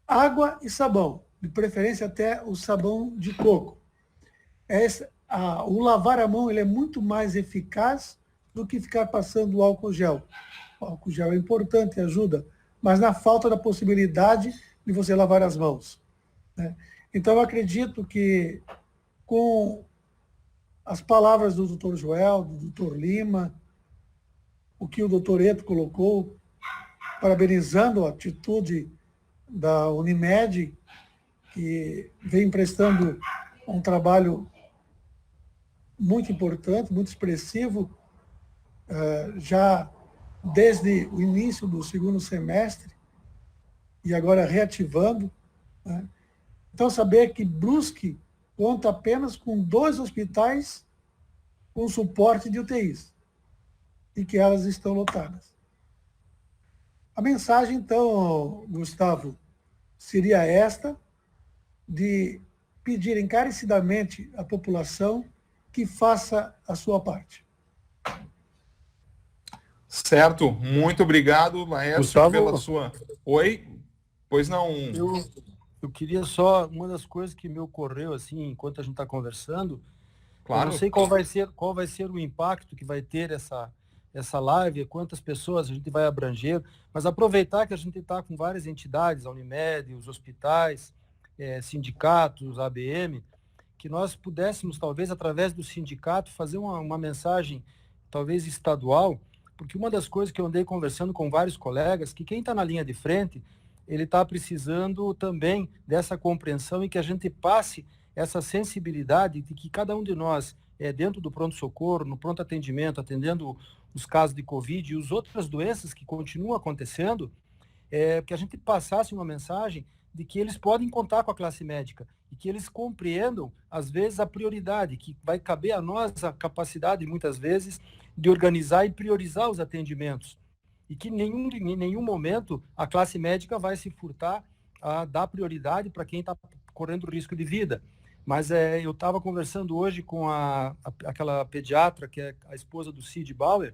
Speaker 6: Água e sabão, de preferência até o sabão de coco. O lavar a mão ele é muito mais eficaz do que ficar passando o álcool gel. O álcool gel é importante, ajuda, mas na falta da possibilidade de você lavar as mãos, né? Então, eu acredito que com as palavras do Dr. Joel, do Dr. Lima, o que o Dr. Eto colocou, parabenizando a atitude da Unimed, que vem prestando um trabalho muito importante, muito expressivo, já desde o início do segundo semestre, e agora reativando, né? Então, saber que Brusque conta apenas com 2 hospitais com suporte de UTIs, e que elas estão lotadas. A mensagem, então, Gustavo, seria esta, de pedir encarecidamente à população que faça a sua parte.
Speaker 1: Certo, muito obrigado, Laércio,
Speaker 2: Gustavo,
Speaker 1: pela sua... Oi? Pois não.
Speaker 2: Eu queria só, uma das coisas que me ocorreu, assim, enquanto a gente está conversando,
Speaker 1: Claro.
Speaker 2: eu não sei qual vai ser o impacto que vai ter essa live, quantas pessoas a gente vai abranger, mas aproveitar que a gente está com várias entidades, a Unimed, os hospitais, sindicatos, a ABM, que nós pudéssemos, talvez, através do sindicato, fazer uma mensagem, talvez estadual, porque uma das coisas que eu andei conversando com vários colegas, que quem está na linha de frente, ele está precisando também dessa compreensão e que a gente passe essa sensibilidade de que cada um de nós, dentro do pronto-socorro, no pronto atendimento, atendendo os casos de Covid e as outras doenças que continuam acontecendo, que a gente passasse uma mensagem de que eles podem contar com a classe médica e que eles compreendam, às vezes, a prioridade, que vai caber a nós a capacidade, muitas vezes, de organizar e priorizar os atendimentos. E que em nenhum momento a classe médica vai se furtar a dar prioridade para quem está correndo risco de vida. Mas eu estava conversando hoje com aquela pediatra, que é a esposa do Cid Bauer,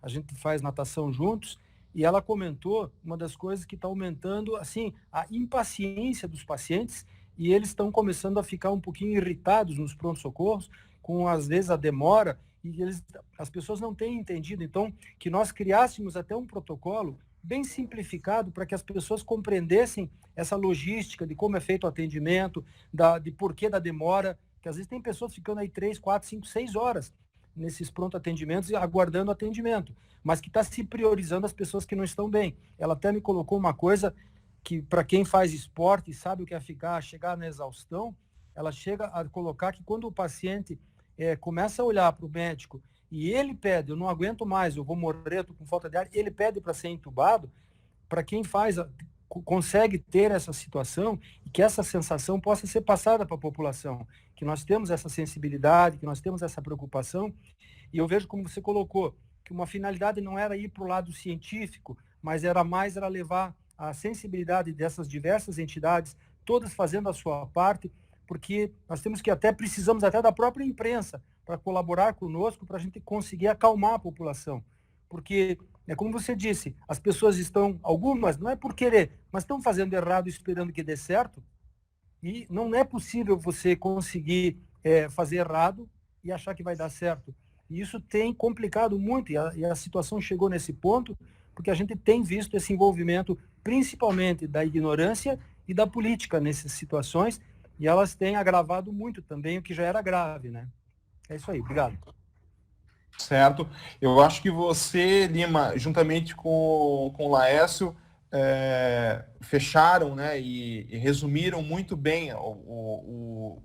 Speaker 2: a gente faz natação juntos, e ela comentou uma das coisas que está aumentando, assim, a impaciência dos pacientes, e eles estão começando a ficar um pouquinho irritados nos pronto-socorros, com, às vezes, a demora, e as pessoas não têm entendido, então, que nós criássemos até um protocolo bem simplificado para que as pessoas compreendessem essa logística de como é feito o atendimento, de porquê da demora, que às vezes tem pessoas ficando aí 3, 4, 5, 6 horas nesses pronto atendimentos e aguardando atendimento, mas que está se priorizando as pessoas que não estão bem. Ela até me colocou uma coisa que, para quem faz esporte e sabe o que é chegar na exaustão, ela chega a colocar que quando o paciente começa a olhar para o médico e ele pede, eu não aguento mais, eu vou morrer, estou com falta de ar, ele pede para ser entubado, para quem consegue ter essa situação e que essa sensação possa ser passada para a população, que nós temos essa sensibilidade, que nós temos essa preocupação, e eu vejo como você colocou, que uma finalidade não era ir para o lado científico, mas era levar a sensibilidade dessas diversas entidades, todas fazendo a sua parte, porque nós precisamos até da própria imprensa para colaborar conosco, para a gente conseguir acalmar a população. Porque, como você disse, as pessoas algumas, não é por querer, mas estão fazendo errado esperando que dê certo, e não é possível você conseguir fazer errado e achar que vai dar certo. E isso tem complicado muito, e a situação chegou nesse ponto, porque a gente tem visto esse envolvimento, principalmente da ignorância e da política nessas situações, e elas têm agravado muito também o que já era grave, né? É isso aí, obrigado.
Speaker 1: Certo. Eu acho que você, Lima, juntamente com o Laércio, fecharam, né, e resumiram muito bem o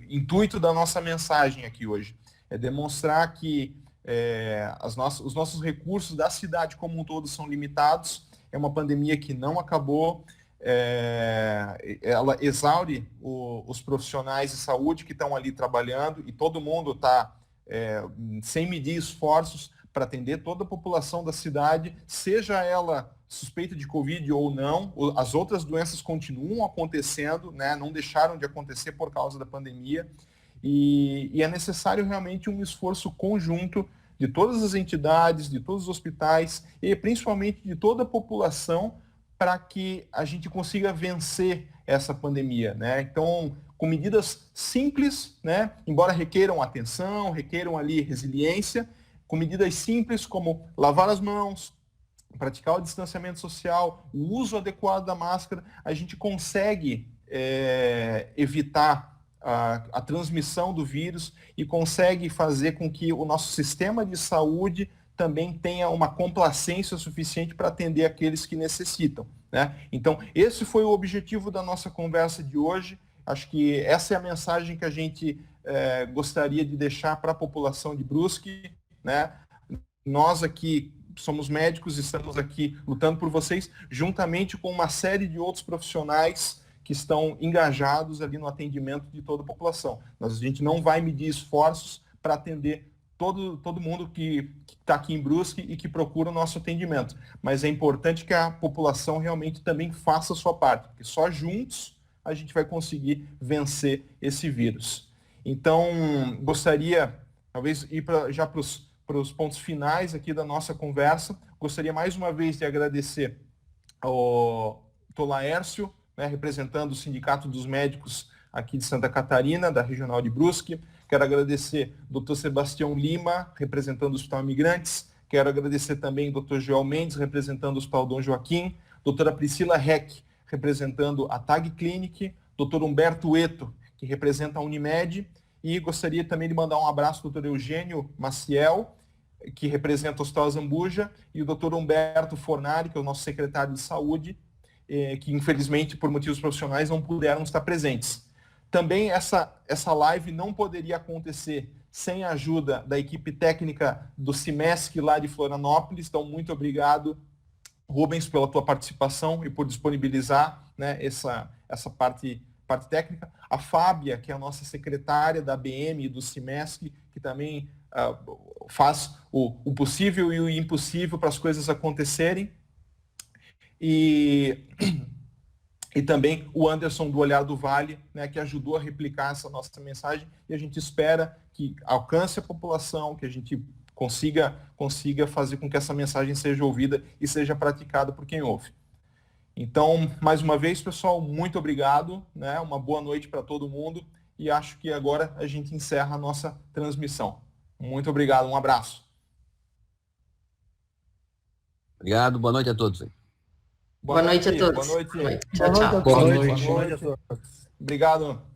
Speaker 1: intuito da nossa mensagem aqui hoje. É demonstrar que os nossos recursos da cidade como um todo são limitados, é uma pandemia que não acabou, ela exaure os profissionais de saúde que estão ali trabalhando, e todo mundo está sem medir esforços para atender toda a população da cidade, seja ela suspeita de Covid ou não. As outras doenças continuam acontecendo, né? Não deixaram de acontecer por causa da pandemia, e é necessário realmente um esforço conjunto de todas as entidades, de todos os hospitais e principalmente de toda a população, para que a gente consiga vencer essa pandemia, né? Então, com medidas simples, né? Embora requeram atenção, requeram ali resiliência, com medidas simples como lavar as mãos, praticar o distanciamento social, o uso adequado da máscara, a gente consegue evitar a transmissão do vírus e consegue fazer com que o nosso sistema de saúde também tenha uma complacência suficiente para atender aqueles que necessitam, né? Então, esse foi o objetivo da nossa conversa de hoje. Acho que essa é a mensagem que a gente gostaria de deixar para a população de Brusque, né? Nós aqui somos médicos, estamos aqui lutando por vocês, juntamente com uma série de outros profissionais que estão engajados ali no atendimento de toda a população. A gente não vai medir esforços para atender todo mundo que está aqui em Brusque e que procura o nosso atendimento. Mas é importante que a população realmente também faça a sua parte, porque só juntos a gente vai conseguir vencer esse vírus. Então, gostaria, talvez, ir já para os pontos finais aqui da nossa conversa. Gostaria mais uma vez de agradecer ao Tolaércio, né, representando o Sindicato dos Médicos aqui de Santa Catarina, da Regional de Brusque. Quero agradecer o Dr. Sebastião Lima, representando o Hospital Imigrantes. Quero agradecer também o Dr. Joel Mendes, representando o Hospital Dom Joaquim. Doutora Priscila Heck, representando a TAG Clinic. Dr. Humberto Eto, que representa a Unimed. E gostaria também de mandar um abraço ao Dr. Eugênio Maciel, que representa o Hospital Zambuja, e o Dr. Humberto Fornari, que é o nosso secretário de saúde, que infelizmente, por motivos profissionais, não puderam estar presentes. Também essa live não poderia acontecer sem a ajuda da equipe técnica do CIMESC lá de Florianópolis. Então, muito obrigado, Rubens, pela tua participação e por disponibilizar, né, essa parte técnica. A Fábia, que é a nossa secretária da ABM e do CIMESC, que também faz o possível e o impossível para as coisas acontecerem. E também o Anderson do Olhar do Vale, né, que ajudou a replicar essa nossa mensagem, e a gente espera que alcance a população, que a gente consiga fazer com que essa mensagem seja ouvida e seja praticada por quem ouve. Então, mais uma vez, pessoal, muito obrigado, né, uma boa noite para todo mundo, e acho que agora a gente encerra a nossa transmissão. Muito obrigado, um abraço.
Speaker 3: Obrigado, boa noite a todos.
Speaker 4: Boa noite a todos.
Speaker 1: Boa noite.
Speaker 4: Tchau, tchau.
Speaker 5: Boa noite.
Speaker 1: Boa noite a todos. Obrigado.